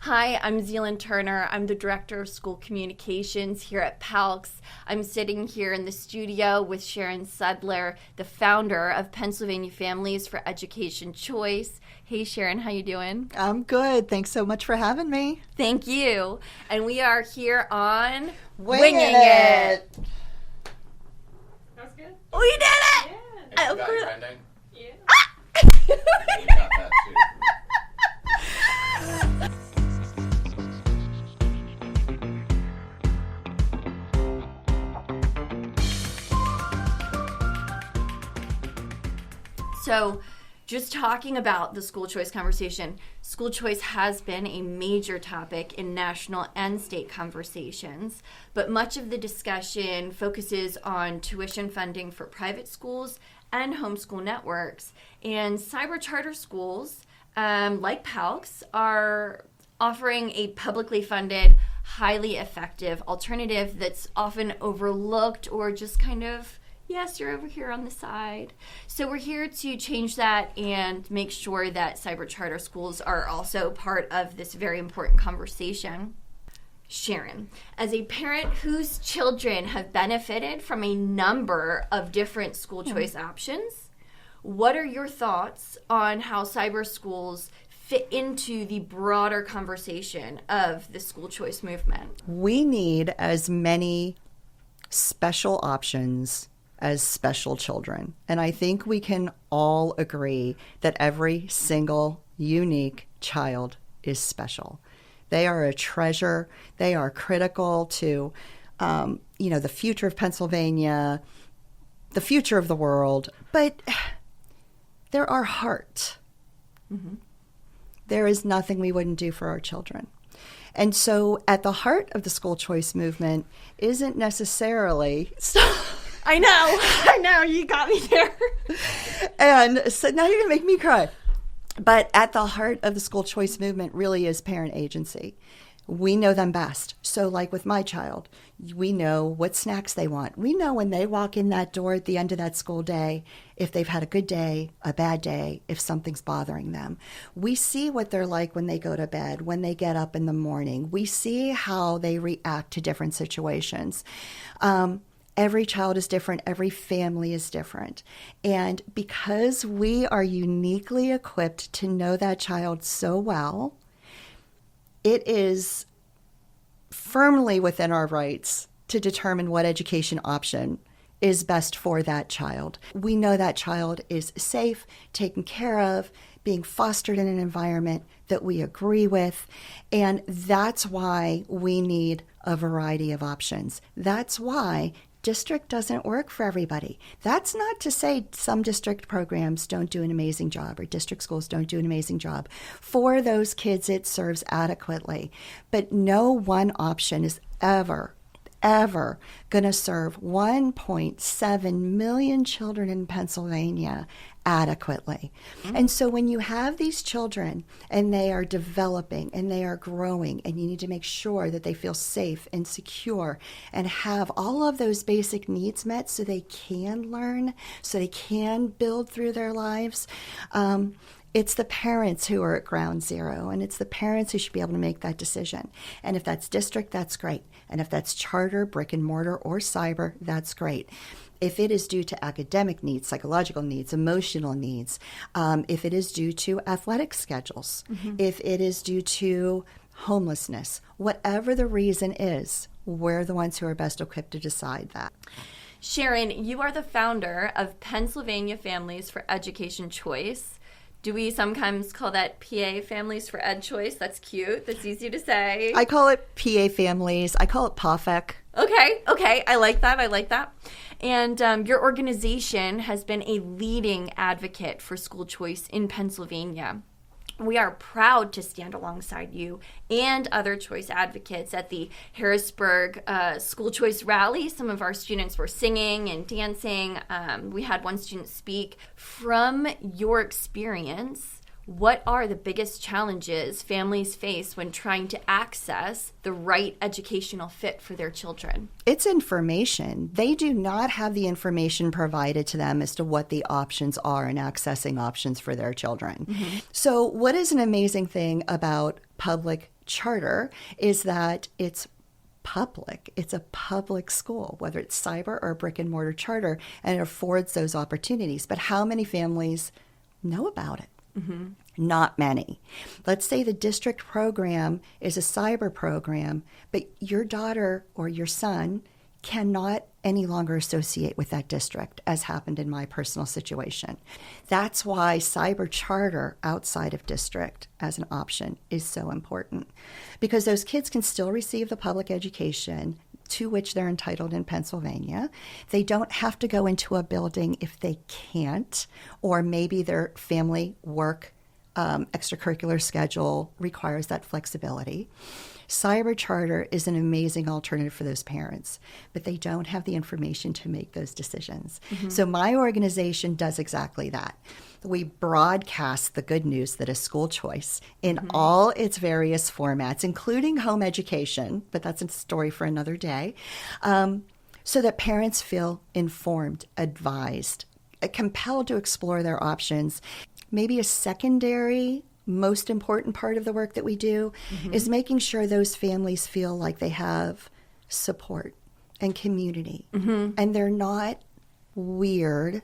Hi, I'm Zealan Turner. I'm the Director of School Communications here at PALCS. I'm sitting here in the studio with Sharon Sedlar, the founder of Pennsylvania Families for Education Choice. Hey Sharon, how you doing? I'm good. Thanks so much for having me. Thank you. And we are here on Winging It. That was good. We did it! Yeah. You got it trending? Yeah. You got that too. So, just talking about the school choice conversation, school choice has been a major topic in national and state conversations, but much of the discussion focuses on tuition funding for private schools and homeschool networks. And cyber charter schools, like PALCS, are offering a publicly funded, highly effective alternative that's often overlooked or just kind of, yes, you're over here on the side. So we're here to change that and make sure that cyber charter schools are also part of this very important conversation. Sharon, as a parent whose children have benefited from a number of different school choice options, what are your thoughts on how cyber schools fit into the broader conversation of the school choice movement? We need as many special options as special children. And I think we can all agree that every single unique child is special. They are a treasure. They are critical to, the future of Pennsylvania, the future of the world. But they're our heart. Mm-hmm. There is nothing we wouldn't do for our children. And so at the heart of the school choice movement isn't necessarily... I know, you got me there. And so now you're going to make me cry. But at the heart of the school choice movement really is parent agency. We know them best. So like with my child, we know what snacks they want. We know when they walk in that door at the end of that school day, if they've had a good day, a bad day, if something's bothering them. We see what they're like when they go to bed, when they get up in the morning. We see how they react to different situations. Every child is different. Every family is different. And because we are uniquely equipped to know that child so well, it is firmly within our rights to determine what education option is best for that child. We know that child is safe, taken care of, being fostered in an environment that we agree with. And that's why we need a variety of options. That's why district doesn't work for everybody. That's not to say some district programs don't do an amazing job or district schools don't do an amazing job. For those kids, it serves adequately. But no one option is ever going to serve 1.7 million children in Pennsylvania adequately. Mm-hmm. And so when you have these children and they are developing and they are growing and you need to make sure that they feel safe and secure and have all of those basic needs met so they can learn, so they can build through their lives, it's the parents who are at ground zero, and it's the parents who should be able to make that decision. And if that's district, that's great. And if that's charter, brick and mortar, or cyber, that's great. If it is due to academic needs, psychological needs, emotional needs, if it is due to athletic schedules, if it is due to homelessness, whatever the reason is, we're the ones who are best equipped to decide that. Sharon, you are the founder of Pennsylvania Families for Education Choice. Do we sometimes call that PA Families for Ed Choice? That's cute. That's easy to say. I call it PA Families. I call it PAFEC. Okay. I like that. And your organization has been a leading advocate for school choice in Pennsylvania. We are proud to stand alongside you and other choice advocates at the Harrisburg School Choice Rally. Some of our students were singing and dancing. We had one student speak. From your experience, what are the biggest challenges families face when trying to access the right educational fit for their children? It's information. They do not have the information provided to them as to what the options are in accessing options for their children. Mm-hmm. So what is an amazing thing about public charter is that it's public. It's a public school, whether it's cyber or a brick and mortar charter, and it affords those opportunities. But how many families know about it? Mm-hmm. Not many. Let's say the district program is a cyber program, but your daughter or your son cannot any longer associate with that district, as happened in my personal situation. That's why cyber charter outside of district as an option is so important, because those kids can still receive the public education to which they're entitled in Pennsylvania. They don't have to go into a building if they can't, or maybe their family work extracurricular schedule requires that flexibility. Cyber charter is an amazing alternative for those parents, but they don't have the information to make those decisions. Mm-hmm. So my organization does exactly that. We broadcast the good news that is school choice in mm-hmm. all its various formats, including home education, but that's a story for another day, so that parents feel informed, advised, compelled to explore their options. Maybe a secondary, most important part of the work that we do mm-hmm. is making sure those families feel like they have support and community, mm-hmm. and they're not weird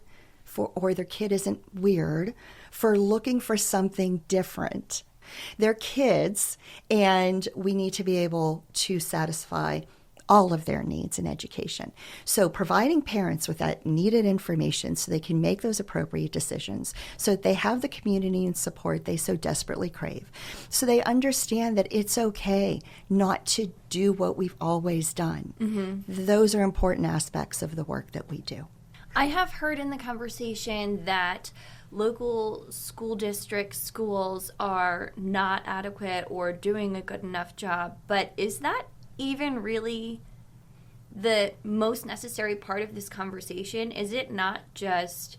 or their kid isn't weird for looking for something different. They're kids, and we need to be able to satisfy all of their needs in education. So providing parents with that needed information so they can make those appropriate decisions, so that they have the community and support they so desperately crave, so they understand that it's okay not to do what we've always done. Mm-hmm. Those are important aspects of the work that we do. I have heard in the conversation that local school district schools are not adequate or doing a good enough job, but is that even really the most necessary part of this conversation? Is it not just,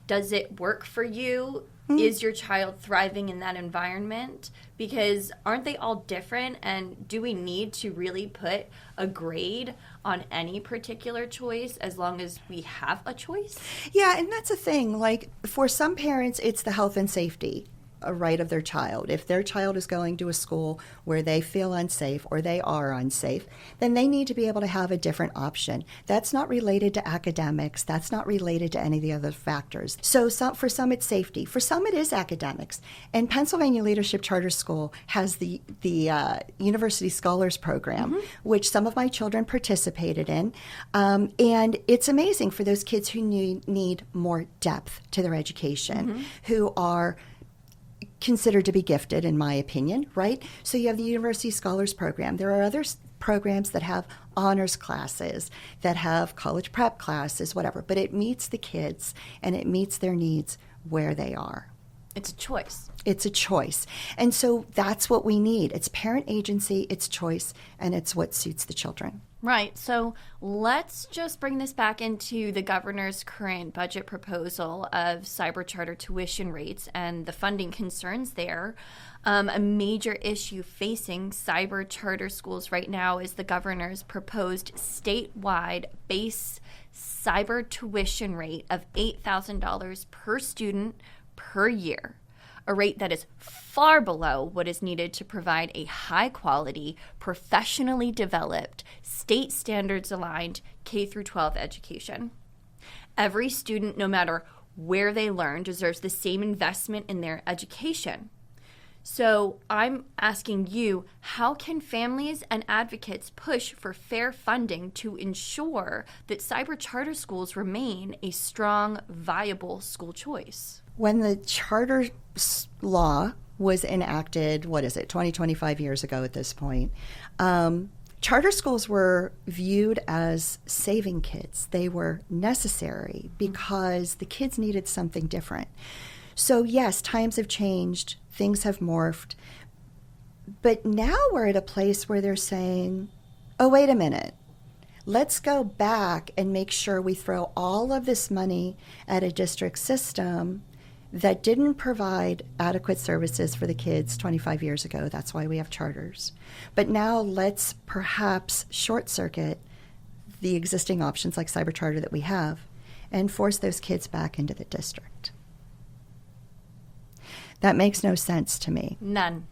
does it work for you? Mm-hmm. Is your child thriving in that environment? Because aren't they all different? And do we need to really put a grade on any particular choice as long as we have a choice? Yeah, and that's a thing. Like, for some parents, it's the health and safety a right of their child. If their child is going to a school where they feel unsafe or they are unsafe, then they need to be able to have a different option. That's not related to academics. That's not related to any of the other factors. So for some it's safety. For some it is academics. And Pennsylvania Leadership Charter School has the University Scholars Program, mm-hmm. which some of my children participated in. And it's amazing for those kids who need more depth to their education, mm-hmm. who are considered to be gifted, in my opinion, right? So you have the University Scholars Program. There are other programs that have honors classes, that have college prep classes, whatever, but it meets the kids and it meets their needs where they are. It's a choice. It's a choice. And so that's what we need. It's parent agency, it's choice, and it's what suits the children. Right. So let's just bring this back into the governor's current budget proposal of cyber charter tuition rates and the funding concerns there. A major issue facing cyber charter schools right now is the governor's proposed statewide base cyber tuition rate of $8,000 per student per year, a rate that is far below what is needed to provide a high-quality, professionally developed, state standards-aligned K-12 education. Every student, no matter where they learn, deserves the same investment in their education. So I'm asking you, how can families and advocates push for fair funding to ensure that cyber charter schools remain a strong, viable school choice? When the charter law was enacted, 25 years ago at this point, charter schools were viewed as saving kids. They were necessary because the kids needed something different. So yes, times have changed, things have morphed, but now we're at a place where they're saying, oh, wait a minute. Let's go back and make sure we throw all of this money at a district system that didn't provide adequate services for the kids 25 years ago. That's why we have charters. But now let's perhaps short circuit the existing options like cyber charter that we have and force those kids back into the district. That makes no sense to me. None.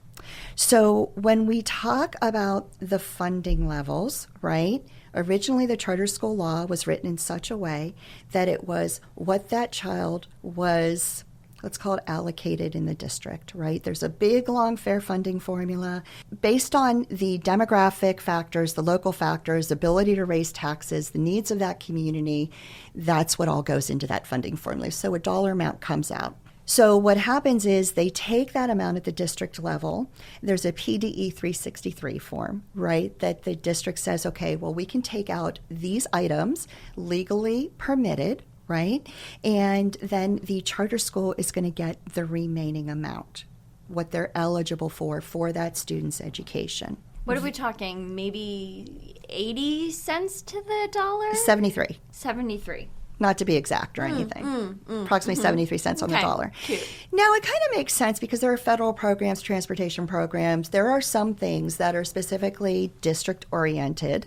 So when we talk about the funding levels, right? Originally, the charter school law was written in such a way that it was what that child was, let's call it, allocated in the district, right? There's a big, long, fair funding formula based on the demographic factors, the local factors, ability to raise taxes, the needs of that community. That's what all goes into that funding formula. So a dollar amount comes out. So what happens is they take that amount at the district level. There's a PDE 363 form, right, that the district says, okay, well, we can take out these items legally permitted, right? And then the charter school is going to get the remaining amount, what they're eligible for that student's education. What are we talking? Maybe 80 cents to the dollar? 73. 73. Not to be exact or anything. Approximately 73 cents on the dollar. Cute. Now, it kind of makes sense because there are federal programs, transportation programs. There are some things that are specifically district-oriented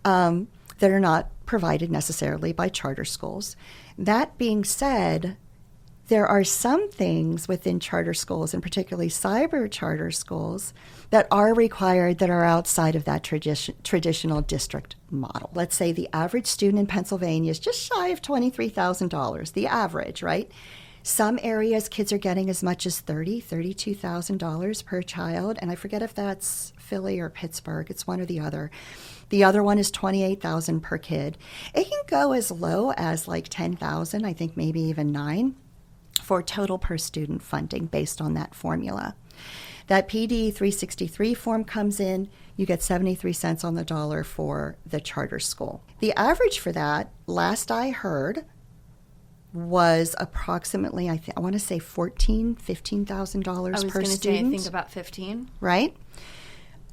that are not provided necessarily by charter schools. That being said, there are some things within charter schools, and particularly cyber charter schools, that are required that are outside of that traditional district model. Let's say the average student in Pennsylvania is just shy of $23,000, the average, right? Some areas kids are getting as much as $32,000 per child, and I forget if that's Philly or Pittsburgh. It's one or the other. The other one is $28,000 per kid. It can go as low as like $10,000, I think maybe even $9,000. For total per student funding based on that formula. That PD 363 form comes in, you get 73 cents on the dollar for the charter school. The average for that, last I heard, was approximately, I want to say $14,000, $15,000 per student. I think about 15. Right?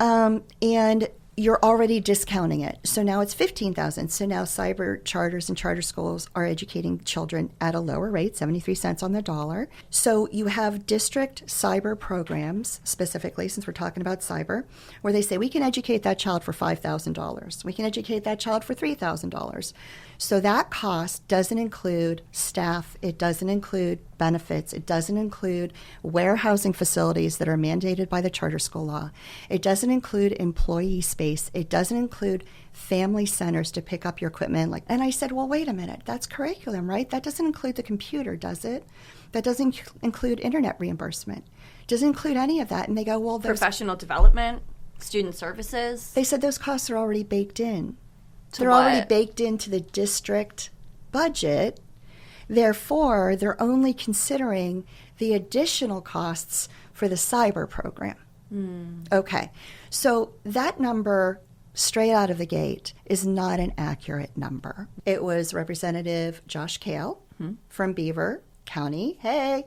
And you're already discounting it. So now it's $15,000. So now cyber charters and charter schools are educating children at a lower rate, 73 cents on the dollar. So you have district cyber programs, specifically, since we're talking about cyber, where they say we can educate that child for $5,000. We can educate that child for $3,000. So that cost doesn't include staff. It doesn't include benefits. It doesn't include warehousing facilities that are mandated by the charter school law. It doesn't include employee space. It doesn't include family centers to pick up your equipment. And I said, well, wait a minute. That's curriculum, right? That doesn't include the computer, does it? That doesn't include internet reimbursement. Doesn't include any of that. And they go, well, Professional development, student services. They said those costs are already baked in. They're what? already baked into the district budget. Therefore, they're only considering the additional costs for the cyber program. Okay. So that number, straight out of the gate, is not an accurate number. It was Representative Josh Kale from Beaver County. Hey,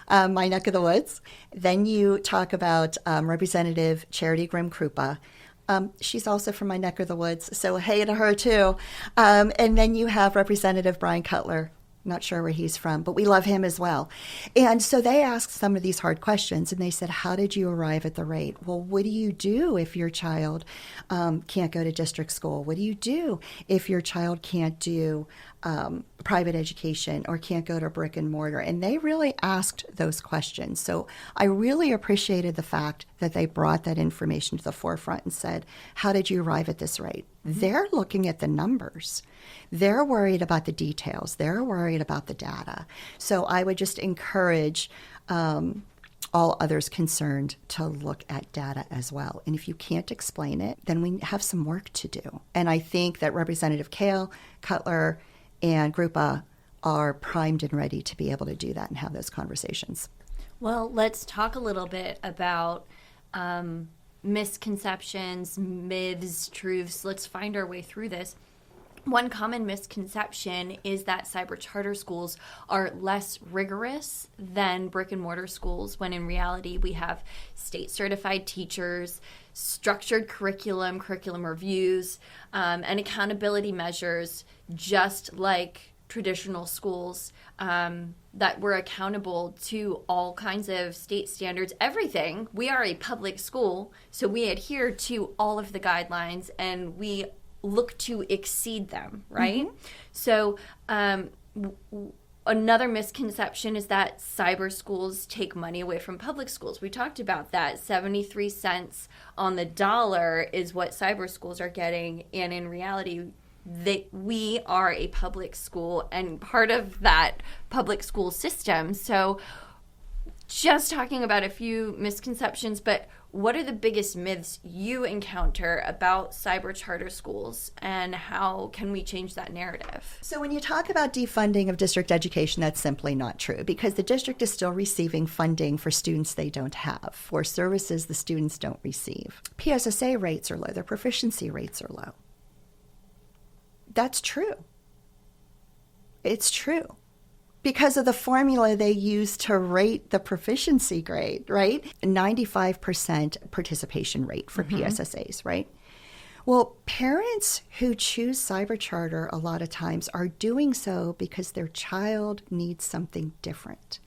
my neck of the woods. Then you talk about Representative Charity Grimm-Krupa. She's also from my neck of the woods, so hey to her too. And then you have Representative Brian Cutler. Not sure where he's from, but we love him as well. And so they asked some of these hard questions, and they said, how did you arrive at the rate? Well, what do you do if your child can't go to district school? What do you do if your child can't do private education or can't go to brick and mortar? And they really asked those questions. So I really appreciated the fact that they brought that information to the forefront and said, how did you arrive at this rate? They're looking at the numbers. They're worried about the details. They're worried about the data. So I would just encourage all others concerned to look at data as well. And if you can't explain it, then we have some work to do. And I think that Representative Kale, Cutler, and Grupa are primed and ready to be able to do that and have those conversations. Well, let's talk a little bit about misconceptions, myths, truths. Let's find our way through this. One common misconception is that cyber charter schools are less rigorous than brick and mortar schools, when in reality we have state certified teachers, structured curriculum reviews, and accountability measures, just like traditional schools, that we're accountable to all kinds of state standards, everything. We are a public school, so we adhere to all of the guidelines and we look to exceed them, right? So Another misconception is that cyber schools take money away from public schools. We talked about that. 73 cents on the dollar is what cyber schools are getting. And in reality, we are a public school and part of that public school system. So just talking about a few misconceptions, but what are the biggest myths you encounter about cyber charter schools, and how can we change that narrative? So when you talk about defunding of district education, that's simply not true, because the district is still receiving funding for students they don't have, for services the students don't receive. PSSA rates are low, their proficiency rates are low. That's true. It's true. Because of the formula they use to rate the proficiency grade, right? 95% participation rate for PSSAs, right? Well, parents who choose cyber charter a lot of times are doing so because their child needs something different.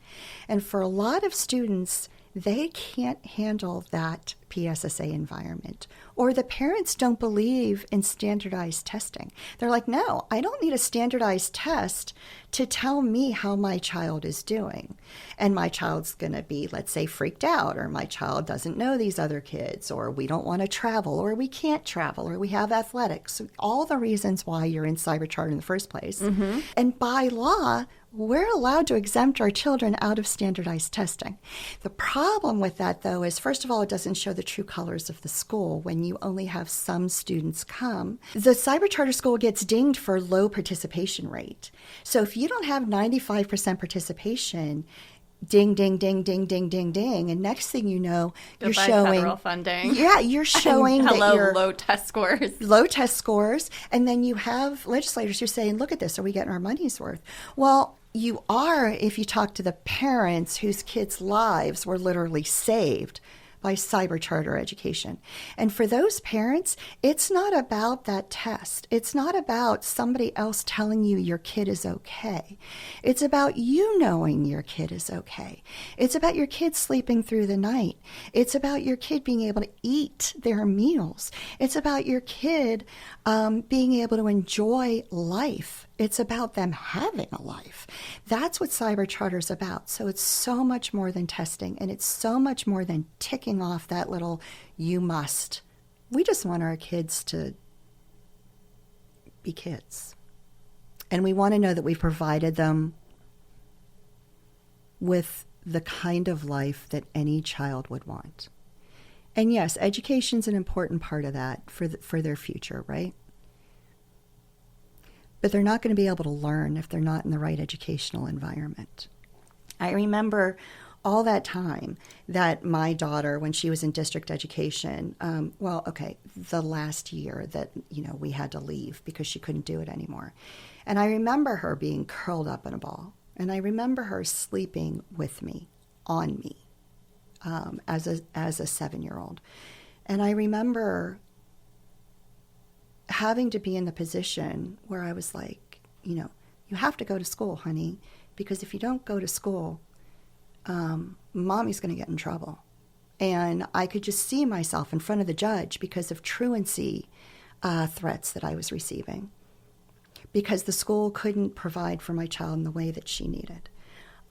And for a lot of students, they can't handle that PSSA environment, or the parents don't believe in standardized testing. They're like, no, I don't need a standardized test to tell me how my child is doing. And my child's going to be, let's say, freaked out, or my child doesn't know these other kids, or we don't want to travel, or we can't travel, or we have athletics. All the reasons why you're in cyber charter in the first place. Mm-hmm. And by law, we're allowed to exempt our children out of standardized testing. The problem with that, though, is, first of all, it doesn't show the true colors of the school when you only have some students come. The cyber charter school gets dinged for low participation rate. So if you don't have 95% participation, ding, ding, ding, ding, ding, ding, ding, and next thing you know, you're showing federal funding. Yeah, you're showing that you're low test scores. Low test scores, and then you have legislators who are saying, "Look at this, are we getting our money's worth?" Well, you are if you talk to the parents whose kids' lives were literally saved by cyber charter education. And for those parents, it's not about that test. It's not about somebody else telling you your kid is okay. It's about you knowing your kid is okay. It's about your kid sleeping through the night. It's about your kid being able to eat their meals. It's about your kid being able to enjoy life. It's about them having a life. That's what cyber charter is about. So it's so much more than testing, and it's so much more than ticking off that little "you must." We just want our kids to be kids. And we want to know that we've provided them with the kind of life that any child would want. And yes, education's an important part of that for their future, right? But they're not going to be able to learn if they're not in the right educational environment. I remember all that time that my daughter, when she was in district education, the last year that, we had to leave because she couldn't do it anymore. And I remember her being curled up in a ball. And I remember her sleeping with me, on me, as a 7-year-old. And I remember having to be in the position where I was like, you have to go to school, honey, because if you don't go to school, mommy's going to get in trouble. And I could just see myself in front of the judge because of truancy threats that I was receiving, because the school couldn't provide for my child in the way that she needed.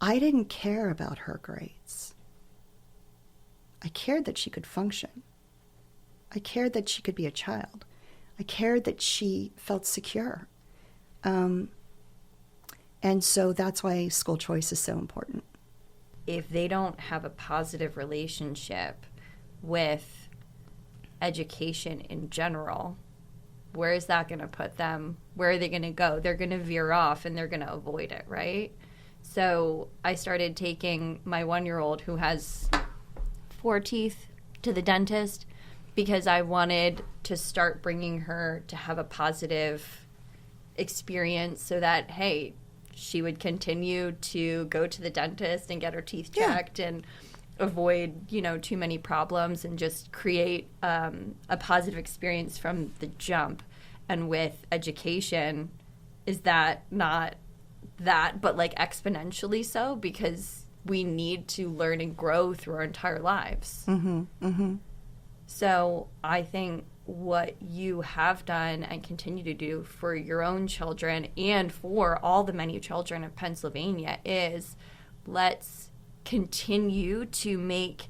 I didn't care about her grades. I cared that she could function. I cared that she could be a child. I cared that she felt secure. And so that's why school choice is so important. If they don't have a positive relationship with education in general, where is that going to put them? Where are they going to go? They're going to veer off and they're going to avoid it, right? So I started taking my 1-year-old who has 4 teeth to the dentist because I wanted to start bringing her to have a positive experience so that, hey, she would continue to go to the dentist and get her teeth checked and avoid, too many problems and just create a positive experience from the jump. And with education, is that not that, but like exponentially so, because we need to learn and grow through our entire lives. Mm-hmm. Mm-hmm. So I think what you have done and continue to do for your own children and for all the many children of Pennsylvania is let's continue to make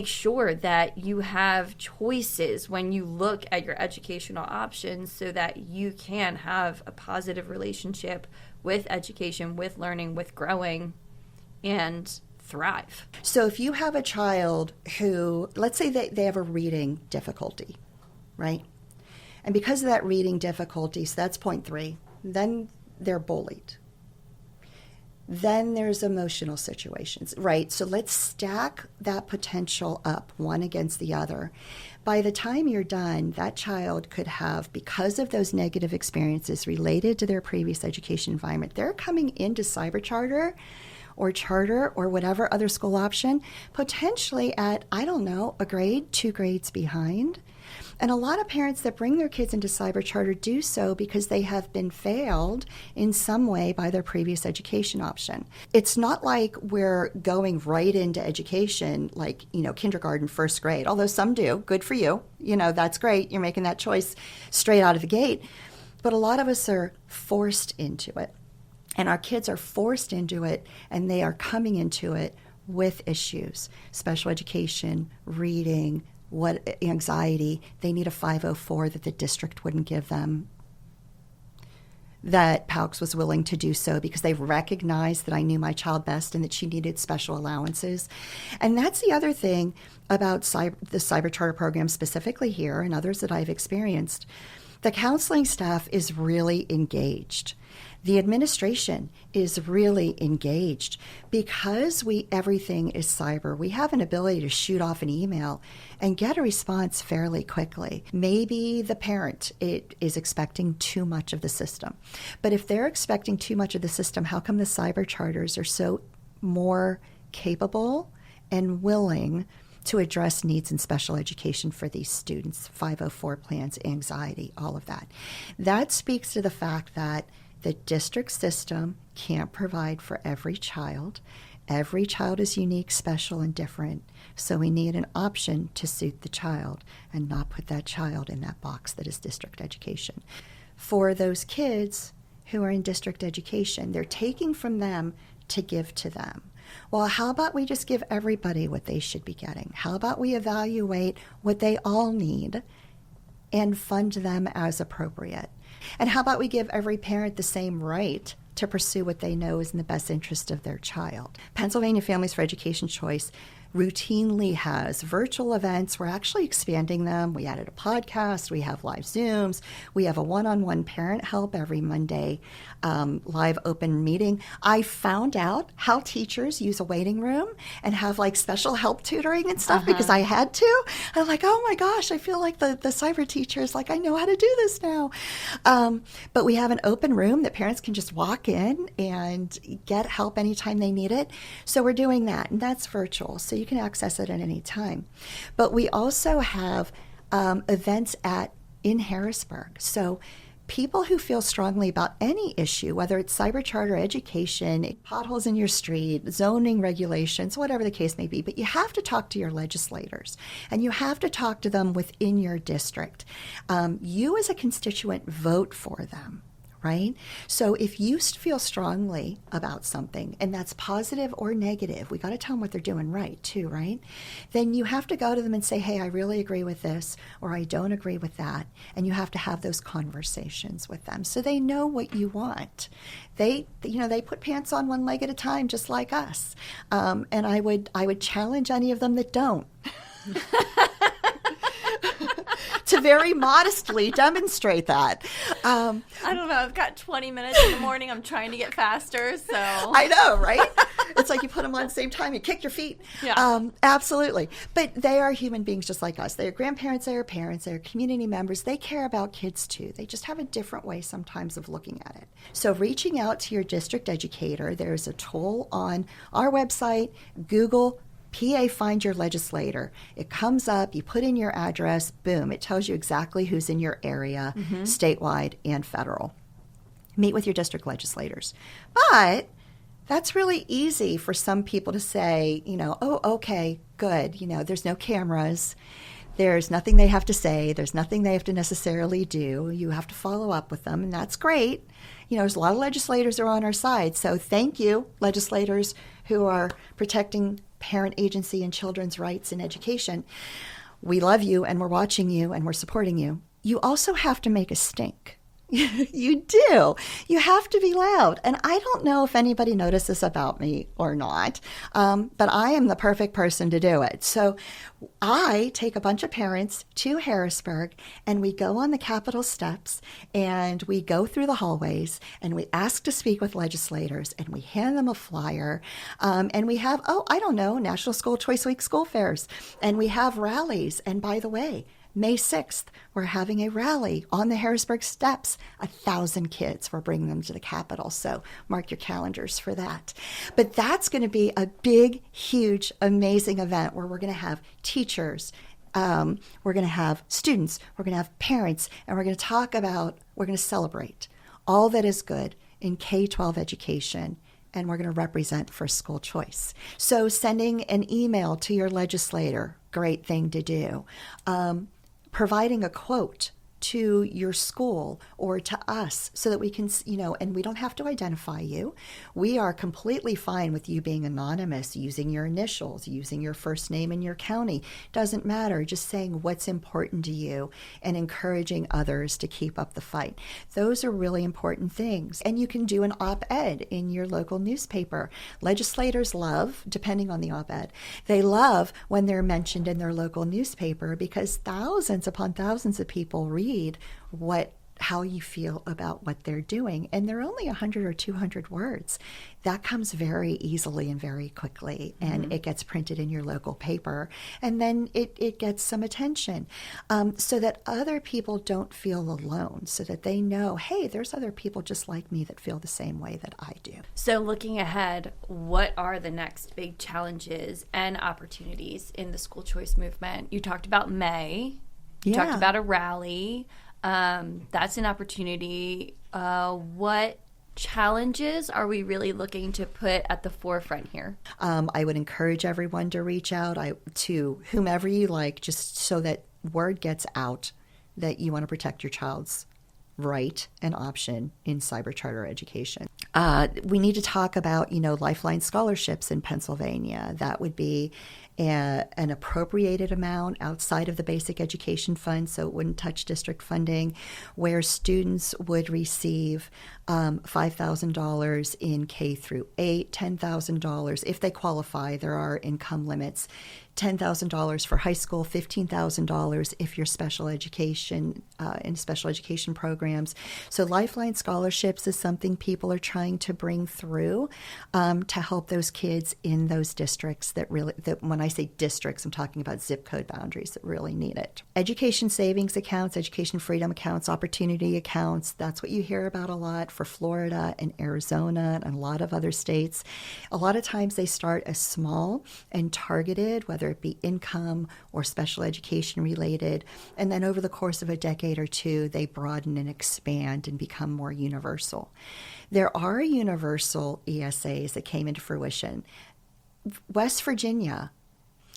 sure that you have choices when you look at your educational options so that you can have a positive relationship with education, with learning, with growing, and thrive. So if you have a child who, let's say they have a reading difficulty, right? And because of that reading difficulty, so that's point 3, then they're bullied. Then there's emotional situations, right? So let's stack that potential up, one against the other. By the time you're done, that child could have, because of those negative experiences related to their previous education environment, they're coming into cyber charter or charter or whatever other school option, potentially at, I don't know, a grade, 2 grades behind. And a lot of parents that bring their kids into cyber charter do so because they have been failed in some way by their previous education option. It's not like we're going right into education like, kindergarten, first grade, although some do. Good for you. That's great. You're making that choice straight out of the gate. But a lot of us are forced into it. And our kids are forced into it, and they are coming into it with issues, special education, reading, anxiety. They need a 504 that the district wouldn't give them, that PALCS was willing to do so because they recognized that I knew my child best and that she needed special allowances. And that's the other thing about the cyber charter program specifically here and others that I've experienced. The counseling staff is really engaged. The administration is really engaged because everything is cyber. We have an ability to shoot off an email and get a response fairly quickly. Maybe the parent is expecting too much of the system. But if they're expecting too much of the system, how come the cyber charters are so more capable and willing to address needs in special education for these students, 504 plans, anxiety, all of that? That speaks to the fact that the district system can't provide for every child. Every child is unique, special, and different. So we need an option to suit the child and not put that child in that box that is district education. For those kids who are in district education, they're taking from them to give to them. Well, how about we just give everybody what they should be getting? How about we evaluate what they all need and fund them as appropriate? And how about we give every parent the same right to pursue what they know is in the best interest of their child? Pennsylvania Families for Education Choice routinely has virtual events. We're actually expanding them. We added a podcast. We have live Zooms. We have a one-on-one parent help every Monday, live open meeting. I found out how teachers use a waiting room and have like special help tutoring and stuff because I had to. I'm like, oh my gosh, I feel like the cyber teacher is like, I know how to do this now. But we have an open room that parents can just walk in and get help anytime they need it. So we're doing that, and that's virtual. So you can access it at any time. But we also have events in Harrisburg. So people who feel strongly about any issue, whether it's cyber charter, education, potholes in your street, zoning regulations, whatever the case may be, but you have to talk to your legislators and you have to talk to them within your district. You as a constituent vote for them. Right? So if you feel strongly about something, and that's positive or negative, we got to tell them what they're doing right too, right? Then you have to go to them and say, hey, I really agree with this, or I don't agree with that. And you have to have those conversations with them so they know what you want. They put pants on one leg at a time, just like us. And I would challenge any of them that don't. To very modestly demonstrate that. I don't know. I've got 20 minutes in the morning. I'm trying to get faster, so. I know, right? It's like you put them on at the same time, you kick your feet. Yeah. Absolutely. But they are human beings just like us. They are grandparents, they are parents, they are community members. They care about kids too. They just have a different way sometimes of looking at it. So reaching out to your district educator, there's a tool on our website, Google PA Find Your Legislator. It comes up, you put in your address, boom, it tells you exactly who's in your area, statewide and federal. Meet with your district legislators. But that's really easy for some people to say, oh, okay, good, there's no cameras. There's nothing they have to say. There's nothing they have to necessarily do. You have to follow up with them, and that's great. There's a lot of legislators who are on our side. So thank you, legislators who are protecting parent agency and children's rights in education. We love you, and we're watching you, and we're supporting you. You also have to make a stink. You do. You have to be loud. And I don't know if anybody notices about me or not, but I am the perfect person to do it. So I take a bunch of parents to Harrisburg, and we go on the Capitol steps, and we go through the hallways, and we ask to speak with legislators, and we hand them a flyer, and we have, National School Choice Week school fairs, and we have rallies. And by the way, May 6th, we're having a rally on the Harrisburg steps. 1,000 kids. We're bringing them to the Capitol, so mark your calendars for that. But that's going to be a big, huge, amazing event where we're going to have teachers, we're going to have students, we're going to have parents, and we're going to celebrate all that is good in K-12 education, and we're going to represent for school choice. So sending an email to your legislator, great thing to do. Providing a quote to your school or to us so that we can, and we don't have to identify you. We are completely fine with you being anonymous, using your initials, using your first name and your county. Doesn't matter, just saying what's important to you and encouraging others to keep up the fight. Those are really important things. And you can do an op-ed in your local newspaper. Legislators love, depending on the op-ed, they love when they're mentioned in their local newspaper because thousands upon thousands of people read how you feel about what they're doing. And they're only 100 or 200 words. That comes very easily and very quickly, and it gets printed in your local paper, and then it gets some attention so that other people don't feel alone, so that they know, hey, there's other people just like me that feel the same way that I do. So looking ahead, what are the next big challenges and opportunities in the school choice movement? You talked about May. You talked about a rally. That's an opportunity. What challenges are we really looking to put at the forefront here? I would encourage everyone to reach out to whomever you like, just so that word gets out that you want to protect your child's right and option in cyber charter education. We need to talk about, Lifeline scholarships in Pennsylvania. That would be an appropriated amount outside of the basic education fund, so it wouldn't touch district funding, where students would receive $5,000 in K through 8, $10,000 if they qualify. There are income limits. $10,000 for high school, $15,000 if you're special education in special education programs. So Lifeline scholarships is something people are trying to bring through to help those kids in those districts that when I say districts, I'm talking about zip code boundaries that really need it. Education savings accounts, education freedom accounts, opportunity accounts, that's what you hear about a lot for Florida and Arizona and a lot of other states. A lot of times they start as small and targeted, whether it be income or special education related, and then over the course of a decade or two, they broaden and expand and become more universal. There are universal ESAs that came into fruition. West Virginia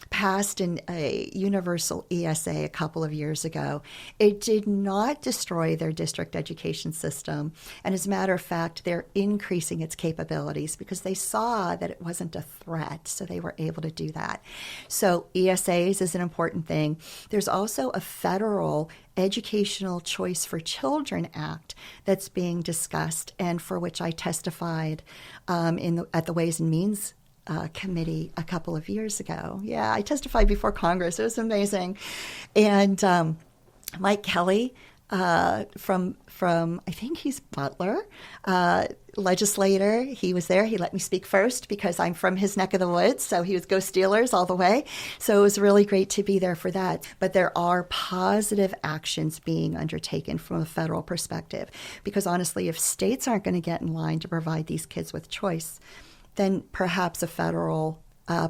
passed a universal ESA a couple of years ago. It did not destroy their district education system. And as a matter of fact, they're increasing its capabilities because they saw that it wasn't a threat. So they were able to do that. So ESAs is an important thing. There's also a federal Educational Choice for Children Act that's being discussed and for which I testified at the Ways and Means committee a couple of years ago. Yeah, I testified before Congress. It was amazing. And Mike Kelly from I think he's Butler, legislator, he was there. He let me speak first because I'm from his neck of the woods. So he was Go Steelers all the way. So it was really great to be there for that. But there are positive actions being undertaken from a federal perspective because honestly, if states aren't going to get in line to provide these kids with choice, then perhaps a federal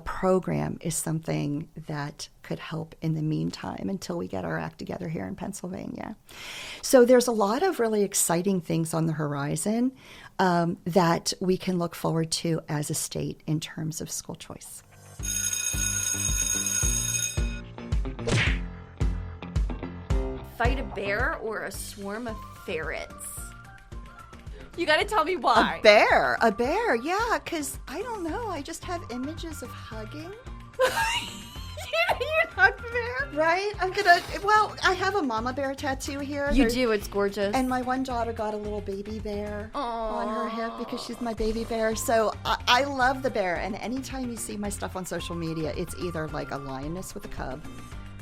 program is something that could help in the meantime until we get our act together here in Pennsylvania. So there's a lot of really exciting things on the horizon that we can look forward to as a state in terms of school choice. fight a bear or a swarm of ferrets? You gotta tell me why. A bear, yeah, because I don't know. I just have images of hugging. You'd hug the bear? Right? I have a mama bear tattoo here. You do, it's gorgeous. And my one daughter got a little baby bear on her hip because she's my baby bear. So I love the bear. And anytime you see my stuff on social media, it's either like a lioness with a cub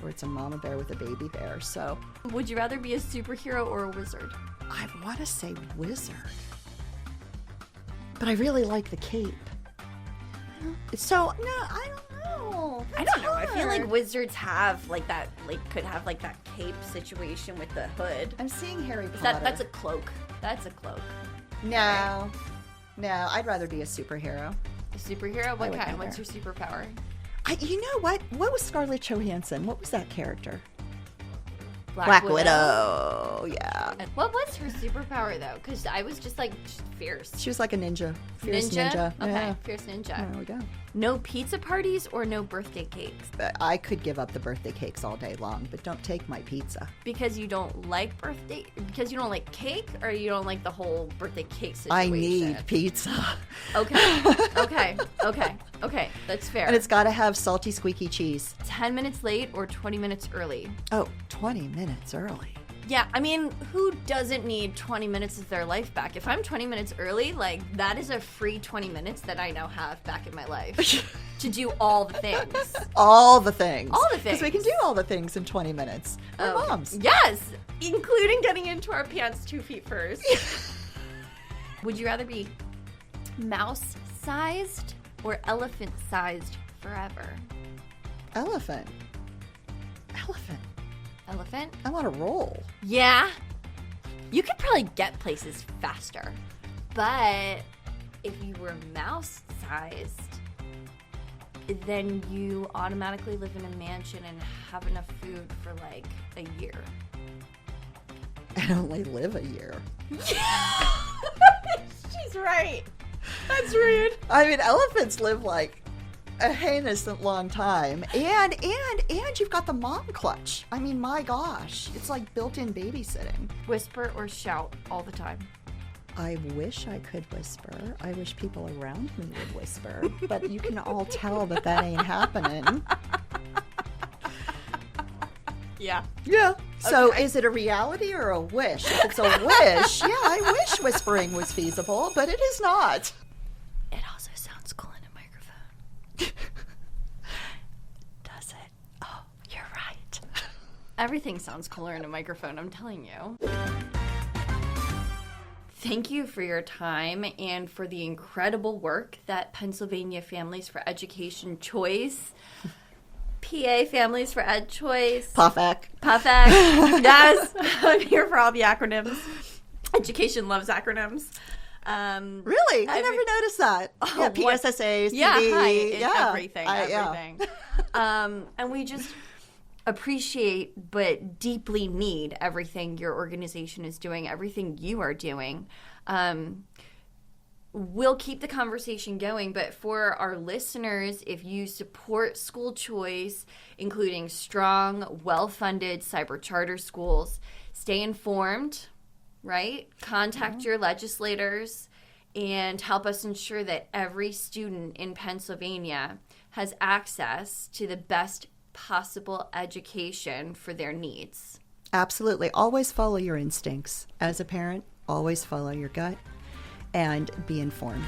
or it's a mama bear with a baby bear. So would you rather be a superhero or a wizard? I want to say wizard. But I really like the cape. So, no, I don't know. I don't know. That's I feel like hard. wizards have could have like that cape situation with the hood. I'm seeing Harry Potter. That's a cloak. That's a cloak. No, I'd rather be a superhero. A superhero? What would kind? go What's there. your superpower? You know what? What was Scarlett Johansson? What was that character? Black Widow. Yeah. What was her superpower though? Because I was just like fierce. She was like a ninja. Fierce ninja. Okay, Yeah. fierce ninja. There we go. No pizza parties or no birthday cakes? I could give up the birthday cakes all day long, but don't take my pizza. Because you don't like because you don't like cake, or you don't like the whole birthday cake situation? I need pizza. Okay. Okay. That's fair. And it's got to have salty, squeaky cheese. 10 minutes late or 20 minutes early? Oh, 20 minutes early. Yeah, I mean, who doesn't need 20 minutes of their life back? If I'm 20 minutes early, like, that is a free 20 minutes that I now have back in my life to do all the things. All the things. All the things. Because we can do all the things in 20 minutes. We're moms. Yes, including getting into our pants 2 feet first. Would you rather be mouse-sized or elephant-sized forever? Elephant. Elephant? I want to roll. Yeah. You could probably get places faster. But if you were mouse-sized, then you automatically live in a mansion and have enough food for like a year. And only live a year. She's right. That's rude. I mean, elephants live like a heinous long time. And you've got the mom clutch. I mean, my gosh. It's like built-in babysitting. Whisper or shout all the time? I wish I could whisper. I wish people around me would whisper. But you can all tell that ain't happening. Yeah. Yeah. So Okay. is it a reality or a wish? If it's a wish, yeah, I wish whispering was feasible, but it is not. It also sounds cool in a microphone. Does it? Oh, you're right. Everything sounds cooler in a microphone, I'm telling you. Thank you for your time and for the incredible work that Pennsylvania Families for Education Choice, PA Families for Ed Choice, PAFAC. Yes, I'm here for all the acronyms. Education loves acronyms. Really? I never noticed that. Oh, Yeah, PSSA, CD. Everything. And we just appreciate but deeply need everything your organization is doing, everything you are doing. We'll keep the conversation going, but for our listeners, if you support school choice, including strong, well-funded cyber charter schools, stay informed, right? Contact your legislators and help us ensure that every student in Pennsylvania has access to the best possible education for their needs. Absolutely. Always follow your instincts. As a parent, always follow your gut and be informed.